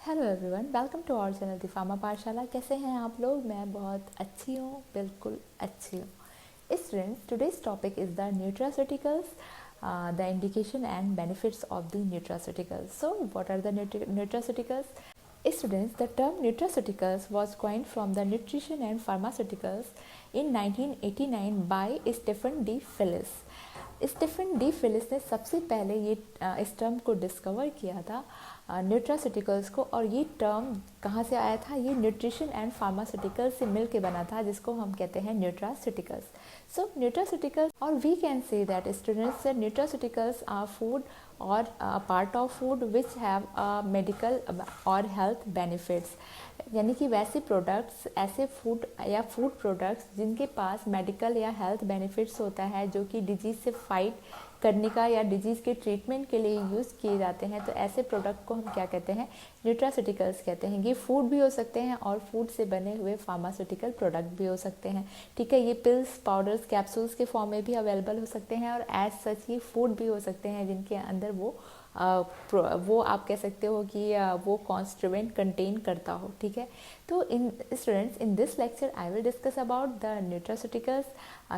Hello everyone, welcome to our channel the pharma Pathshala. कैसे हैं आप लोग? मैं बहुत अच्छी हूँ, बिल्कुल अच्छी हूँ। Students, today's topic is the nutraceuticals, the indication and benefits of the nutraceuticals. So what are the nutraceuticals? Students, the term nutraceuticals was coined from the Nutrition and Pharmaceuticals in 1989 by Stephen D. Phillips. Stephen D Phillips ने सबसे पहले ये इस term को discover किया था, nutraceuticals को। और ये टर्म कहाँ से आया था? ये न्यूट्रिशन एंड फार्मास्यूटिकल्स से मिल के बना था, जिसको हम कहते हैं न्यूट्रास्यूटिकल्स. सो न्यूट्रास्यूटिकल्स, और we can say that students, nutraceuticals are food or a part of food which have medical or health benefits. यानी कि वैसे प्रोडक्ट्स, ऐसे फूड या फूड प्रोडक्ट्स जिनके पास मेडिकल या हेल्थ बेनिफिट्स होता है, जो कि डिजीज़ से फाइट करने का या डिजीज़ के ट्रीटमेंट के लिए यूज़ किए जाते हैं, तो ऐसे प्रोडक्ट को हम क्या कहते हैं? न्यूट्रास्यूटिकल्स कहते हैं. ये फूड भी हो सकते हैं और फूड से बने हुए फार्मास्यूटिकल प्रोडक्ट भी हो सकते हैं. ठीक है, ये पिल्स, पाउडर्स, कैप्सूल्स के फॉर्म में भी अवेलेबल हो सकते हैं, और एज सच ये फूड भी हो सकते हैं जिनके अंदर वो आप कह सकते हो कि वो कॉन्स्टिट्यूएंट कंटेन करता हो. ठीक है, तो इन students, in this lecture I will discuss about the nutraceuticals,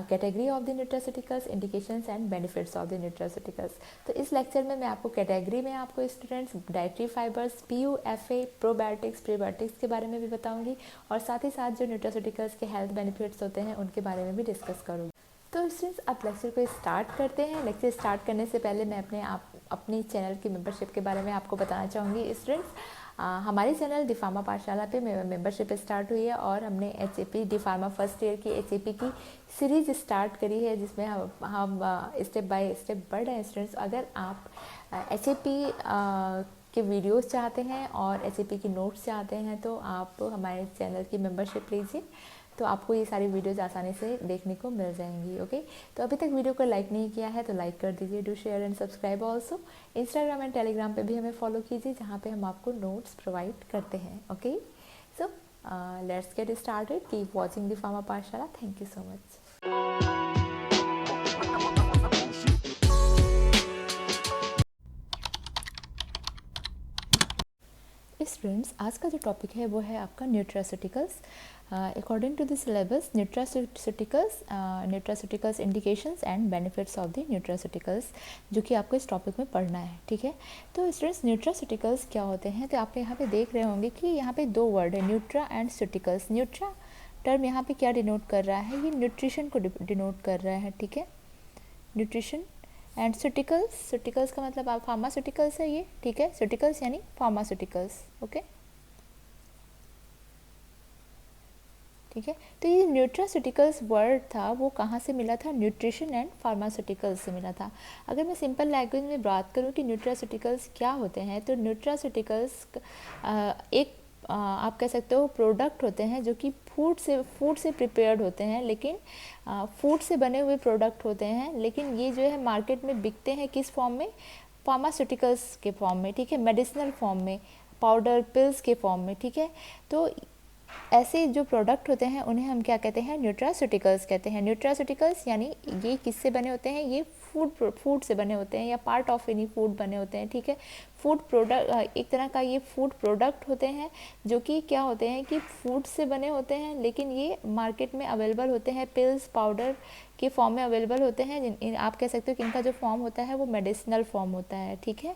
category of the nutraceuticals, indications and benefits of the nutraceuticals. तो इस लेक्चर में मैं आपको कैटेगरी में आपको students dietary fibres, PU-FA, probiotics, prebiotics के बारे में भी बताऊंगी, और साथ ही साथ जो न्यूट्रास्यूटिकल्स के हेल्थ बेनिफिट्स होते हैं उनके बारे में भी डिस्कस करूँगी. तो स्टूडेंट्स, अब लेक्चर को स्टार्ट करते हैं. लेक्चर स्टार्ट करने से पहले मैं अपनी चैनल की मेंबरशिप के बारे में आपको बताना चाहूँगी. स्टूडेंट्स, हमारी चैनल दी फार्मा पाठशाला पे मेंबरशिप स्टार्ट हुई है, और हमने HAP D pharma first year की HAP की सीरीज स्टार्ट करी है, जिसमें हम स्टेप बाय स्टेप बढ़ रहे हैं. स्टूडेंट्स, अगर आप HAP के वीडियोस चाहते हैं और HAP की नोट्स चाहते हैं, तो आप हमारे चैनल की मेंबरशिप लीजिए, तो आपको ये सारी वीडियोस आसानी से देखने को मिल जाएंगी. ओके, तो अभी तक वीडियो को लाइक नहीं किया है तो लाइक कर दीजिए. Do share and subscribe also. Instagram and Telegram पे भी हमें फॉलो कीजिए, जहाँ पे हम आपको नोट्स प्रोवाइड करते हैं. Okay, so let's get started. Keep watching the pharma Pathshala. Thank you so much. Students, आज का जो टॉपिक है वो है आपका nutraceuticals. According to the syllabus, nutraceuticals indications and benefits of the nutraceuticals, जो कि आपको इस टॉपिक में पढ़ना है. ठीक है, तो स्टूडेंट्स, न्यूट्रास्यूटिकल्स क्या होते हैं? तो आप यहाँ पे देख रहे होंगे कि यहाँ पे दो वर्ड है, न्यूट्रा एंड स्यूटिकल्स. न्यूट्रा टर्म यहाँ पे क्या डिनोट कर रहा है? ये न्यूट्रिशन को डिनोट कर रहा है. ठीक है, न्यूट्रिशन. एंड स्यूटिकल्स का मतलब आप फार्मास्यूटिकल्स है ये. ठीक है, स्यूटिकल्स यानी फार्मास्यूटिकल्स. ओके, ठीक है, तो ये न्यूट्रास्यूटिकल्स वर्ड था वो कहाँ से मिला था? न्यूट्रिशन एंड फार्मास्यूटिकल्स से मिला था. अगर मैं सिंपल लैंग्वेज में बात करूँ कि न्यूट्रास्यूटिकल्स क्या होते हैं, तो न्यूट्रास्यूटिकल्स एक आप कह सकते हो प्रोडक्ट होते हैं जो कि फूड से प्रिपेयर्ड होते हैं, लेकिन फूड से बने हुए प्रोडक्ट होते हैं, लेकिन ये जो है मार्केट में बिकते हैं किस फॉर्म में? फार्मास्यूटिकल्स के फॉर्म में. ठीक है, मेडिसिनल फॉर्म में, पाउडर, पिल्स के फॉर्म में. ठीक है, तो ऐसे जो प्रोडक्ट होते हैं उन्हें हम क्या कहते हैं? न्यूट्रास्यूटिकल्स कहते हैं. न्यूट्रास्यूटिकल्स यानी ये किससे बने होते हैं? ये फूड से बने होते हैं, या पार्ट ऑफ एनी फूड बने होते हैं. ठीक है, फूड प्रोडक्ट, एक तरह का ये फूड प्रोडक्ट होते हैं जो कि क्या होते हैं कि फूड से बने होते हैं, लेकिन ये मार्केट में अवेलेबल होते हैं, पिल्स, पाउडर के फॉर्म में अवेलेबल होते हैं. आप कह सकते हो कि इनका जो फॉर्म होता है वो मेडिसिनल फॉर्म होता है. ठीक है,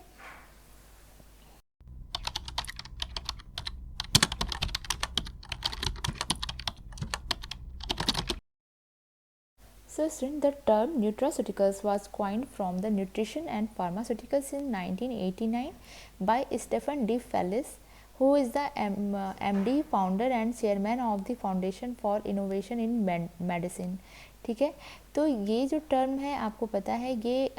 So, student, the term nutraceuticals was coined from the Nutrition and Pharmaceuticals in 1989 by Stephen D. Fallis, who is the MD, founder and chairman of the Foundation for Innovation in Medicine. ठीक है, तो ये जो term है आपको पता है ये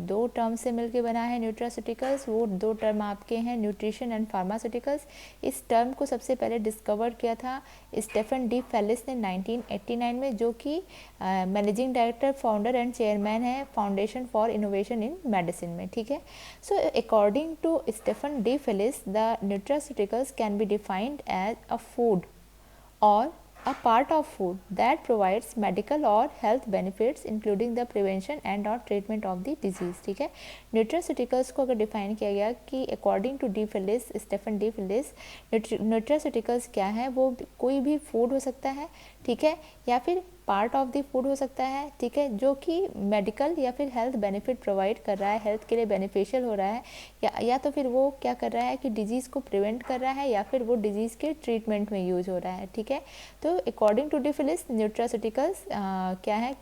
दो टर्म से मिलके बना है न्यूट्रास्यूटिकल्स. वो दो टर्म आपके हैं न्यूट्रिशन एंड फार्मास्यूटिकल्स. इस टर्म को सबसे पहले डिस्कवर किया था स्टेफन डी फेलिस ने 1989 में, जो कि managing director, founder and chairman है foundation for innovation in medicine में. ठीक है, so according to Stephen De Felice, the nutraceuticals can be defined as a food or a part of food that provides medical or health benefits including the prevention and or treatment of the disease. ठीक है, nutraceuticals को अगर define किया गया कि according to D Phillips, Stephen D Phillips, nutraceuticals क्या है, वो कोई भी फूड हो सकता है, ठीक है, या फिर पार्ट ऑफ द फूड हो सकता है, ठीक है, जो कि मेडिकल या फिर हेल्थ बेनिफिट प्रोवाइड कर रहा है, हेल्थ के लिए बेनिफिशियल हो रहा है, या तो फिर वो क्या कर रहा है कि डिजीज़ को प्रिवेंट कर रहा है या फिर वो डिजीज़ के ट्रीटमेंट में यूज हो रहा है, ठीक है। तो according to D Phillips nutraceuticals क्या है,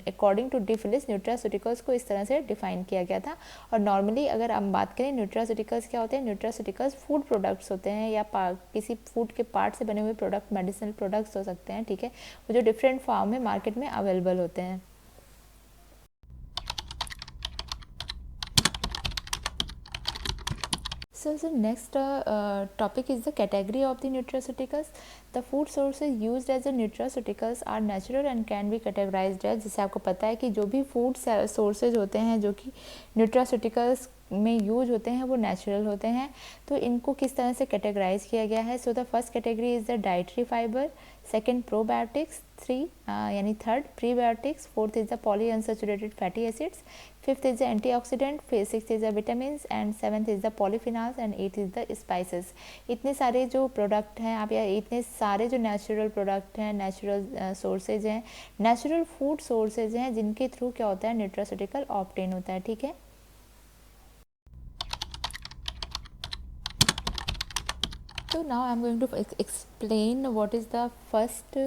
according to D Phillips nutraceuticals को इस तरह से डिफाइन किया गया था। और नॉर्मली अगर हम बात करें न्यूट्रास्यूटिकल्स क्या होते हैं, न्यूट्रास्यूटिकल्स फूड प्रोडक्ट्स होते हैं या किसी फूड के पार्ट से बने हुए प्रोडक्ट, मेडिसिनल प्रोडक्ट्स हो सकते हैं, ठीक है, वो जो डिफरेंट फॉर्म में मार्केट में अवेलेबल होते हैं। So the next topic is the category of the nutraceuticals. The food sources used as the nutraceuticals are natural and can be categorized as, जैसे आपको पता है कि जो भी फूड सोर्सेज होते हैं जो कि न्यूट्रास्यूटिकल्स में यूज होते हैं वो नेचुरल होते हैं, तो इनको किस तरह से कैटेगराइज किया गया है। So the first category is the dietary fibre, second probiotics, यानी third prebiotics, fourth is the polyunsaturated fatty acids, fifth is the antioxidant, sixth is the vitamin and seventh is the polyphenols and eight is the spices. इतने सारे जो product हैं आप, या इतने सारे जो नेचुरल प्रोडक्ट हैं, नेचुरल सोर्सेज हैं, नेचुरल फूड सोर्सेज हैं, जिनके थ्रू क्या होता है न्यूट्रास्यूटिकल ऑब्टेन होता है, ठीक है। So now I am going to explain what is the first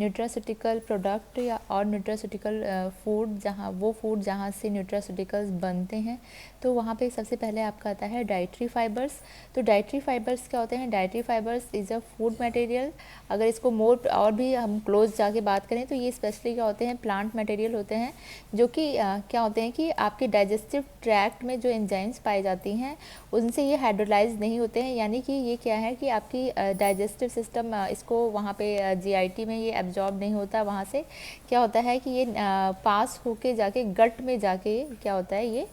nutraceutical product या और न्यूट्रास्यूटिकल फूड, जहाँ से न्यूट्रास्यूटिकल्स बनते हैं। तो वहाँ पे सबसे पहले आपका आता है डाइटरी फाइबर्स। तो डाइटरी फाइबर्स क्या होते हैं, dietary fibres is a food material. अगर इसको मोर और भी हम क्लोज जाके बात करें तो ये स्पेशली क्या होते हैं, प्लांट मटेरियल होते हैं, जो कि क्या होते हैं कि आपके डाइजेस्टिव ट्रैक्ट में जो एंजाइम्स पाई जाती हैं उनसे ये हाइड्रोलाइज नहीं होते हैं, यानी कि ये क्या है कि आपकी डाइजेस्टिव सिस्टम इसको वहाँ पे जीआईटी में ये एब्जॉर्ब नहीं होता, वहाँ से क्या होता है कि ये पास होके जाके गट में जाके क्या होता है ये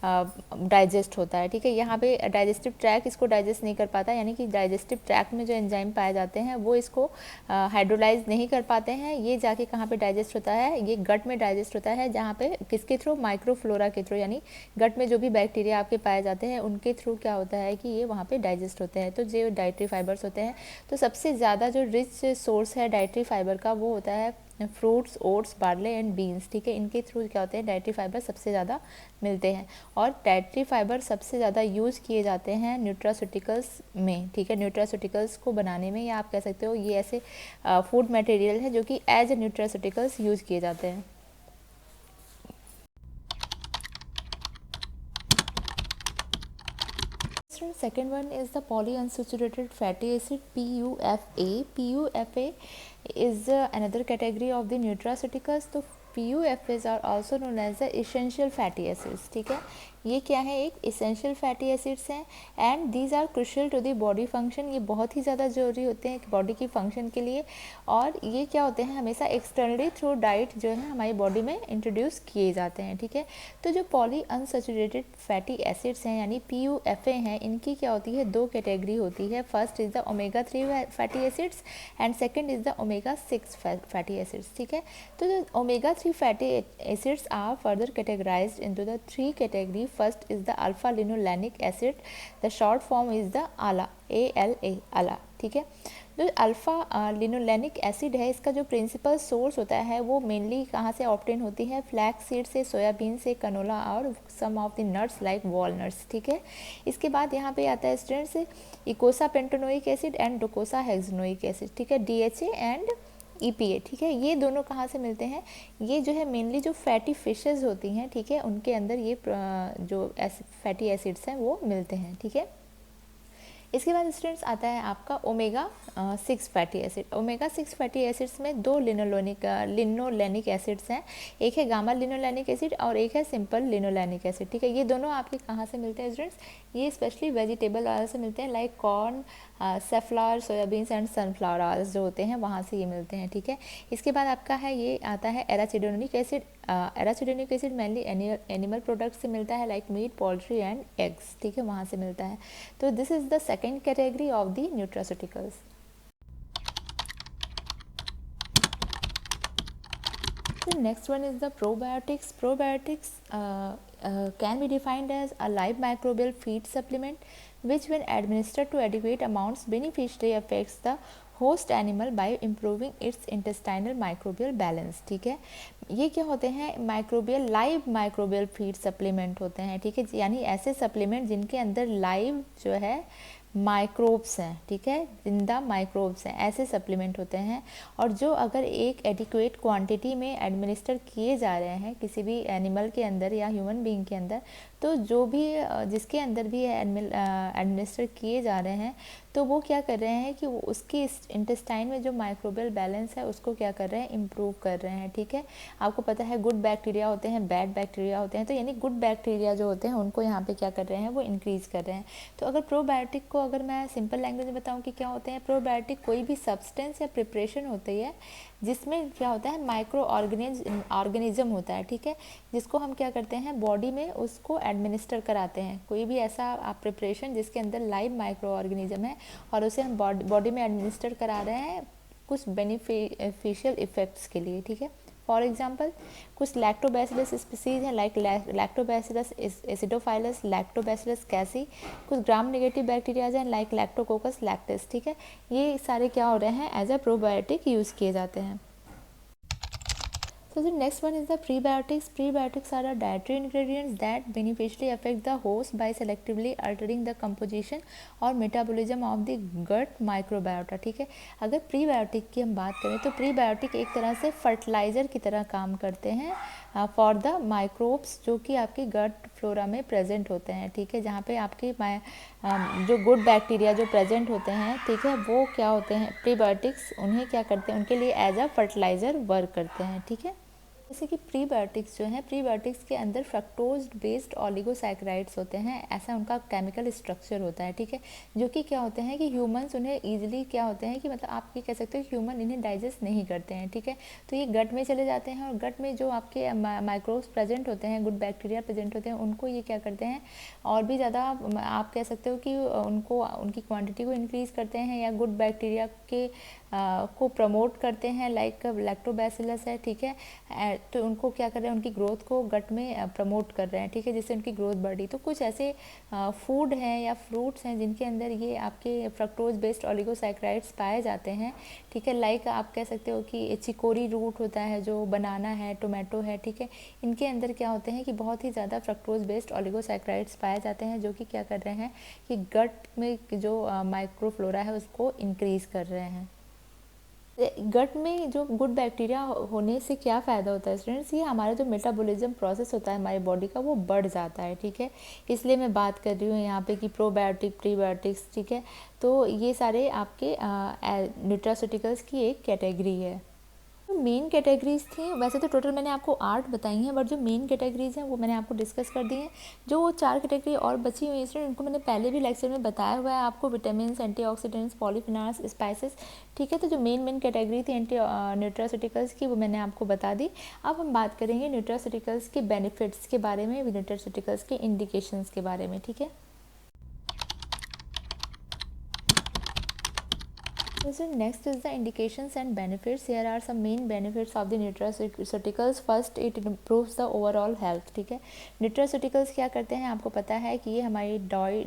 डाइजेस्ट होता है, ठीक है। यहाँ पे डाइजेस्टिव ट्रैक इसको डाइजेस्ट नहीं कर पाता, यानी कि डाइजेस्टिव ट्रैक में जो एंजाइम पाए जाते हैं वो इसको हाइड्रोलाइज नहीं कर पाते हैं। ये जाके कहाँ पे डाइजेस्ट होता है, ये गट में डाइजेस्ट होता है, जहाँ पे किसके थ्रू, माइक्रोफ्लोरा के थ्रू, यानी गट में जो भी बैक्टीरिया आपके पाए जाते हैं उनके थ्रू क्या होता है कि ये वहाँ पे डाइजेस्ट होते हैं। तो जो डाइटरी फाइबर्स होते हैं, तो सबसे ज़्यादा जो रिच सोर्स है डाइटरी फाइबर का वो होता है fruits, oats, barley and beans, ठीक है। इनके थ्रू क्या होते हैं डाइटरी फाइबर सबसे ज़्यादा मिलते हैं, और डाइटरी फाइबर सबसे ज़्यादा यूज़ किए जाते हैं न्यूट्रास्यूटिकल्स में, ठीक है। न्यूट्रास्यूटिकल्स को बनाने में, या आप कह सकते हो ये ऐसे फूड मटेरियल है जो कि एज ए न्यूट्रास्यूटिकल्स यूज़ किए जाते हैं। Second one is the polyunsaturated fatty acid, PUFA. PUFA is another category of the nutraceuticals. तो PUFAs are also known as the essential fatty acids, ठीक है। ये क्या है, एक इसेंशियल फैटी एसिड्स हैं, and these are crucial to the body function. ये बहुत ही ज़्यादा ज़रूरी होते हैं बॉडी की फंक्शन के लिए, और ये क्या होते हैं हमेशा एक्सटर्नली थ्रू डाइट जो है हमारी बॉडी में इंट्रोड्यूस किए जाते हैं, ठीक है। तो जो पॉली अनसैचुरेटेड फैटी एसिड्स हैं यानी PUFA हैं, इनकी क्या होती है, दो कैटेगरी होती है। First is the omega 3 fatty acids and second is the omega 6 fatty acids, ठीक है। तो जो omega 3 fatty acids are further categorized into the 3 category. First is the alpha linolenic acid, the short form is the ALA, ALA, ALA, ठीक है। जो alpha linolenic acid है, इसका जो प्रिंसिपल सोर्स होता है वो मेनली कहाँ से ऑब्टेन होती है, फ्लैक्स सीड से, सोयाबीन से, कनोला और some of the nuts like walnuts, ठीक है। इसके बाद यहाँ पे आता है students eicosapentaenoic acid and docosahexaenoic acid, ठीक है, DHA एंड EPA, ठीक है। ये दोनों कहाँ से मिलते हैं, ये जो है मेनली जो फैटी फिशेज़ होती हैं, ठीक है, उनके अंदर ये जो फैटी एसिड्स हैं वो मिलते हैं, ठीक है। इसके बाद स्टूडेंट्स आता है आपका omega 6 fatty acid. Omega 6 fatty acids में दो लिनोलेनिक एसिड्स हैं, एक है गामा लिनोलेनिक एसिड और एक है सिंपल लिनोलेनिक एसिड, ठीक है। ये दोनों आपके कहाँ से मिलते हैं स्टूडेंट्स, ये स्पेशली वेजिटेबल ऑयल से मिलते हैं, like corn, safflower, soya beans and sunflower oils जो होते हैं वहाँ से ये मिलते हैं, ठीक है। इसके बाद आपका है ये आता है arachidonic acid. Arachidonic acid mainly animal products से मिलता है, like meat, poultry and eggs, ठीक है, वहाँ से मिलता है। तो this is the second category of the nutraceuticals. The next one is the probiotics. Probiotics can be defined as a live microbial feed supplement which when administered to adequate amounts beneficially affects the host animal bye improving it's intestinal microbial balance. ठीक है, ये क्या होते हैं, microbial live microbial feed supplement होते हैं। ठीक है, यानी ऐसे सप्लीमेंट जिनके अंदर लाइव जो है माइक्रोब्स हैं, ठीक है, जिंदा माइक्रोब्स हैं, ऐसे सप्लीमेंट होते हैं। और जो अगर एक एडिक्वेट क्वांटिटी में एडमिनिस्टर किए जा रहे हैं किसी भी एनिमल के अंदर या ह्यूमन बीइंग के अंदर, तो जो भी जिसके अंदर भी एडमिनिस्टर किए जा रहे हैं तो वो क्या कर रहे हैं कि वो उसकी इंटेस्टाइन में जो माइक्रोबियल बैलेंस है उसको क्या कर रहे हैं, इम्प्रूव कर रहे हैं। ठीक है, आपको पता है गुड बैक्टीरिया होते हैं, बैड बैक्टीरिया होते हैं, तो यानी गुड बैक्टीरिया जो होते हैं उनको यहाँ पे क्या कर रहे हैं, वो इंक्रीज़ कर रहे हैं। तो अगर प्रोबायोटिक को अगर मैं सिंपल लैंग्वेज में बताऊँ कि क्या होते हैं, प्रोबायोटिक कोई भी सब्सटेंस या प्रिपरेशन होती है जिसमें क्या होता है, माइक्रो ऑर्गेनिज्म होता है। ठीक है, जिसको हम क्या करते हैं, बॉडी में उसको एडमिनिस्टर कराते हैं। कोई भी ऐसा प्रिपरेशन जिसके अंदर लाइव माइक्रो ऑर्गेनिज्म है और उसे हम बॉडी में एडमिनिस्टर करा रहे हैं कुछ बेनिफिशियल इफ़ेक्ट्स के लिए। ठीक है, फॉर एग्जांपल कुछ लैक्टोबैसिलस स्पीसीज हैं लाइक लैक्टोबैसिलस एसिडोफाइलस, लैक्टोबैसिलस कैसी, कुछ ग्राम नेगेटिव बैक्टीरियाज हैं लाइक लैक्टोकोकस लैक्टिस। ठीक है, ये सारे क्या हो रहे हैं, एज अ प्रोबायोटिक यूज़ किए जाते हैं। So the next one is the prebiotics. Prebiotics are the dietary ingredients that beneficially affect the host by selectively altering the composition और metabolism of the gut microbiota। ठीक है, अगर prebiotic की हम बात करें तो प्रीबायोटिक एक तरह से फर्टिलाइज़र की तरह काम करते हैं फॉर द माइक्रोब्स जो कि आपके गट फ्लोरा में प्रेजेंट होते हैं। ठीक है, जहाँ पे आपके जो गुड बैक्टीरिया जो प्रेजेंट होते हैं, ठीक है, वो क्या होते हैं, प्रीबायोटिक्स उन्हें क्या करते हैं, उनके लिए एज अ फर्टिलाइज़र वर्क करते हैं। ठीक है, जैसे कि प्रीबायोटिक्स जो हैं, प्रीबायोटिक्स के अंदर फ्रक्टोज बेस्ड ऑलिगोसैकेराइड्स होते हैं, ऐसा उनका केमिकल स्ट्रक्चर होता है। ठीक है, जो कि क्या होते हैं कि ह्यूमंस उन्हें ईजिली क्या होते हैं कि मतलब आप ये कह सकते हो कि ह्यूमन इन्हें डाइजेस्ट नहीं करते हैं। ठीक है, तो ये गट में चले जाते हैं और गट में जो आपके माइक्रोब्स प्रेजेंट होते हैं, गुड बैक्टीरिया प्रेजेंट होते हैं, उनको ये क्या करते हैं और भी ज़्यादा आप कह सकते हो कि उनको उनकी क्वान्टिटी को इंक्रीज़ करते हैं या गुड बैक्टीरिया के को प्रमोट करते हैं लाइक लैक्टोबैसिलस है। ठीक है, तो उनको क्या कर रहे हैं, उनकी ग्रोथ को गट में प्रमोट कर रहे हैं। ठीक है, जिससे उनकी ग्रोथ बढ़ी। तो कुछ ऐसे फूड हैं या फ्रूट्स हैं जिनके अंदर ये आपके फ्रक्टोज बेस्ड ऑलिगोसैकेराइड्स पाए जाते हैं। ठीक है, लाइक आप कह सकते हो कि चिकोरी रूट होता है, जो बनाना है, टोमेटो है। ठीक है, इनके अंदर क्या होते हैं कि बहुत ही ज़्यादा फ्रक्टोज बेस्ड ऑलिगोसैकेराइड्स पाए जाते हैं जो कि क्या कर रहे हैं कि गट में जो माइक्रोफ्लोरा है उसको इंक्रीज़ कर रहे हैं। गट में जो गुड बैक्टीरिया होने से क्या फ़ायदा होता है स्टूडेंट्स, ये हमारा जो मेटाबॉलिज्म प्रोसेस होता है हमारी बॉडी का वो बढ़ जाता है। ठीक है, इसलिए मैं बात कर रही हूँ यहाँ पे कि प्रोबायोटिक प्रीबायोटिक्स। ठीक है, तो ये सारे आपके न्यूट्रास्यूटिकल्स की एक कैटेगरी है। तो मेन कैटेगरीज थी, वैसे तो टोटल मैंने आपको 8 बताई हैं, बट जो मेन कैटेगरीज हैं वो मैंने आपको डिस्कस कर दी हैं। जो वो 4 कैटेगरी और बची हुई हैं उनको मैंने पहले भी लेक्चर में बताया हुआ है आपको, विटामिन, एंटीऑक्सीडेंट्स, पॉलीफिनॉल्स, स्पाइसेस। ठीक है, तो जो मेन कैटेगरी थी न्यूट्रास्यूटिकल्स की वो मैंने आपको बता दी। अब हम बात करेंगे न्यूट्रास्यूटिकल्स के बेनिफिट्स के बारे में, न्यूट्रास्यूटिकल्स के इंडिकेशंस के बारे में। ठीक है, so next is the indications and benefits. Here are some main benefits of the nutraceuticals. First, it improves the overall health. ठीक है, nutraceuticals क्या करते हैं, आपको पता है कि ये हमारी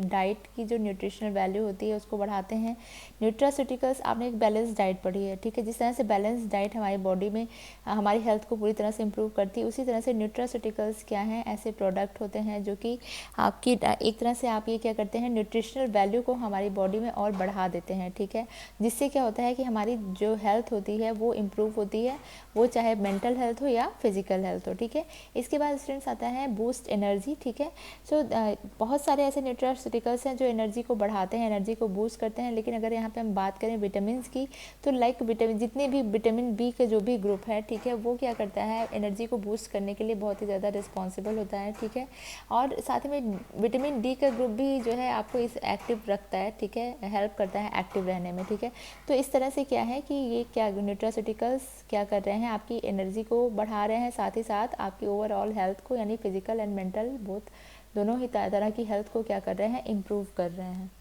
डाइट की जो न्यूट्रिशनल वैल्यू होती है उसको बढ़ाते हैं। nutraceuticals आपने एक बैलेंस डाइट पढ़ी है। ठीक है, जिस तरह से बैलेंस डाइट हमारी बॉडी में हमारी हेल्थ को पूरी तरह से इम्प्रूव करती है, उसी तरह से nutraceuticals क्या हैं, ऐसे प्रोडक्ट होते हैं जो कि आपकी एक तरह से आप ये क्या करते हैं, न्यूट्रिशनल वैल्यू को हमारी बॉडी में और बढ़ा देते हैं। ठीक है, जिससे क्या होता है कि हमारी जो हेल्थ होती है वो इम्प्रूव होती है, वो चाहे मेंटल हेल्थ हो या फिजिकल हेल्थ हो। ठीक है, इसके बाद स्टूडेंट्स आता है बूस्ट एनर्जी। ठीक है, सो बहुत सारे ऐसे न्यूट्रास्यूटिकल्स हैं जो एनर्जी को बढ़ाते हैं, एनर्जी को बूस्ट करते हैं। लेकिन अगर यहाँ पे हम बात करें विटामिन की, तो लाइक विटामिन जितने भी विटामिन बी का जो भी ग्रुप है, ठीक है, वो क्या करता है, एनर्जी को बूस्ट करने के लिए बहुत ही ज़्यादा रिस्पॉन्सिबल होता है। ठीक है, और साथ ही में विटामिन डी का ग्रुप भी जो है आपको इस एक्टिव रखता है। ठीक है, हेल्प करता है एक्टिव रहने में। ठीक है, तो इस तरह से क्या है कि ये क्या न्यूट्रास्यूटिकल्स क्या कर रहे हैं, आपकी एनर्जी को बढ़ा रहे हैं, साथ ही साथ आपकी ओवरऑल हेल्थ को यानी फिजिकल एंड मेंटल बोथ दोनों ही तरह की हेल्थ को क्या कर रहे हैं, इम्प्रूव कर रहे हैं।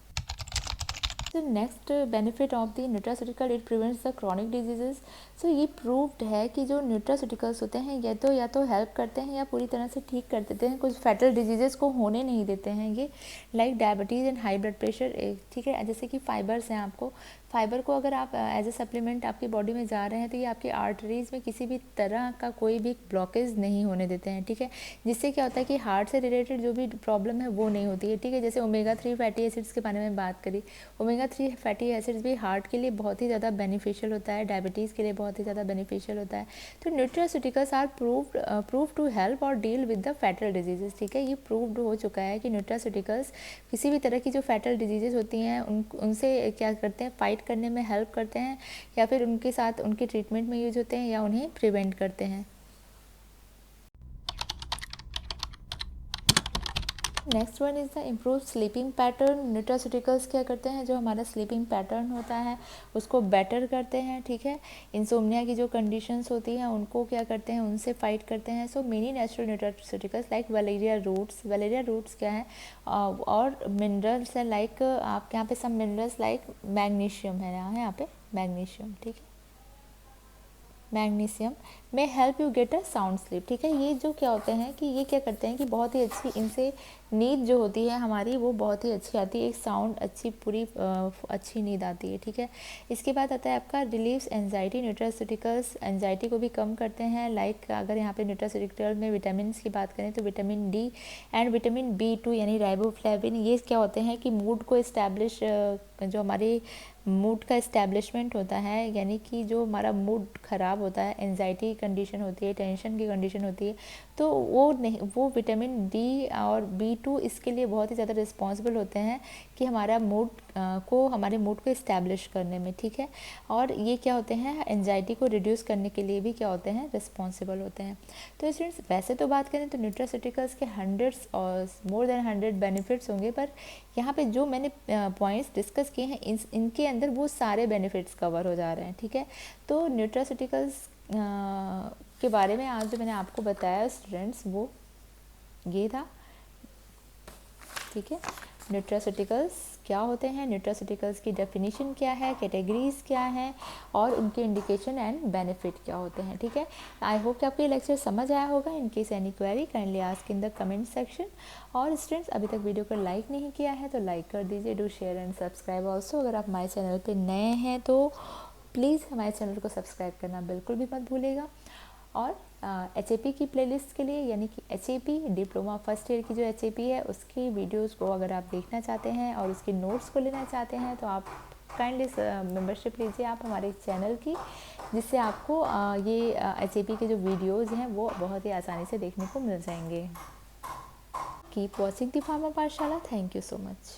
तो next benefit of the nutraceutical, it prevents the chronic diseases. So ये प्रूव्ड है कि जो न्यूट्रास्यूटिकल्स होते हैं या तो हेल्प करते हैं या पूरी तरह से ठीक कर देते हैं, कुछ फैटल डिजीजेस को होने नहीं देते हैं ये, like diabetes and high blood pressure. ठीक है, जैसे कि फाइबर्स हैं, आपको फाइबर को अगर आप एज ए सप्लीमेंट आपकी बॉडी में जा रहे हैं तो ये आपकी आर्टरीज़ में किसी भी तरह का कोई भी ब्लॉकेज नहीं होने देते हैं। ठीक है, जिससे क्या होता है कि हार्ट से रिलेटेड जो भी प्रॉब्लम है वो नहीं होती है। ठीक है, जैसे ओमेगा 3 फैटी एसिड्स के बारे में बात करी, ओमेगा 3 फैटी एसिड्स भी हार्ट के लिए बहुत ही ज़्यादा बेनिफिशियल होता है, डायबिटीज़ के लिए बहुत ही ज़्यादा बेनिफिशियल होता है। तो nutraceuticals are prove to help और deal with the fatal diseases. ठीक है, ये प्रूव्ड हो चुका है कि न्यूट्रास्यूटिकल्स किसी भी तरह की जो फैटल डिजीजेस होती हैं उनसे क्या करते हैं, फाइट करने में हेल्प करते हैं, या फिर उनके साथ उनके ट्रीटमेंट में यूज होते हैं, या उन्हें प्रिवेंट करते हैं। Next one is the improve sleeping pattern. Nutraceuticals क्या करते हैं, जो हमारा स्लीपिंग पैटर्न होता है उसको बेटर करते हैं। ठीक है, इंसोम्निया की जो कंडीशंस होती हैं उनको क्या करते हैं, उनसे फाइट करते हैं। So many natural nutraceuticals like valerian roots क्या है, और मिनरल्स है, लाइक आपके यहाँ पे सब मिनरल्स लाइक मैग्नीशियम है, यहाँ पे मैग्नीशियम। ठीक है, मैग्नीशियम में help you get a sound sleep. ठीक है, ये जो क्या होते हैं कि ये क्या करते हैं कि बहुत ही अच्छी इनसे नींद जो होती है हमारी वो बहुत ही अच्छी आती है, एक साउंड अच्छी पूरी अच्छी नींद आती है। ठीक है, इसके बाद आता है आपका रिलीव्स एंजाइटी। न्यूट्रास्यूटिकल्स एंजाइटी को भी कम करते हैं, लाइक अगर यहाँ पे न्यूट्रास्यूटिकल में विटामिन की बात करें तो vitamin D and vitamin B2 यानी राइबोफ्लेविन, ये क्या होते हैं कि मूड को इस्टेब्लिश, जो हमारे मूड का इस्टेब्लिशमेंट होता है, यानी कि जो हमारा मूड ख़राब होता है, एंजाइटी कंडीशन होती है, टेंशन की कंडीशन होती है, तो वो विटामिन डी और B2 इसके लिए बहुत ही ज़्यादा रिस्पॉन्सिबल होते हैं कि हमारे मूड को इस्टेब्लिश करने में। ठीक है, और ये क्या होते हैं, एंजाइटी को रिड्यूस करने के लिए भी क्या होते हैं, रिस्पॉन्सिबल होते हैं। तो स्टूडेंट्स, वैसे तो बात करें तो न्यूट्रास्यूटिकल्स के हंड्रेड्स और मोर देन 100 बेनिफिट्स होंगे, पर यहाँ पे जो मैंने पॉइंट्स डिस्कस किए हैं इनके अंदर वो सारे बेनिफिट्स कवर हो जा रहे हैं। ठीक है, तो न्यूट्रास्यूटिकल्स के बारे में आज जो मैंने आपको बताया स्टूडेंट्स वो ये था। ठीक है, न्यूट्रास्यूटिकल्स क्या होते हैं, न्यूट्रास्यूटिकल्स की डेफिनेशन क्या है, कैटेगरीज क्या हैं, और उनके इंडिकेशन एंड बेनिफिट क्या होते हैं। ठीक है, आई होप कि आपको ये लेक्चर समझ आया होगा। In case any query kindly ask in the comment section. और स्टूडेंट्स, अभी तक वीडियो को लाइक नहीं किया है तो लाइक कर दीजिए, do share and subscribe also. अगर आप हमारे चैनल पर नए हैं तो प्लीज़ हमारे चैनल को सब्सक्राइब करना बिल्कुल भी मत भूलिएगा। और HAP की प्लेलिस्ट के लिए, यानी कि HAP डिप्लोमा फर्स्ट ईयर की जो HAP है उसकी वीडियोस को अगर आप देखना चाहते हैं और उसकी नोट्स को लेना चाहते हैं तो आप काइंडली मेंबरशिप लीजिए आप हमारे चैनल की, जिससे आपको ये HAP के जो वीडियोज़ हैं वो बहुत ही आसानी से देखने को मिल जाएंगे। Keep watching the pharma Pathshala. Thank you so much.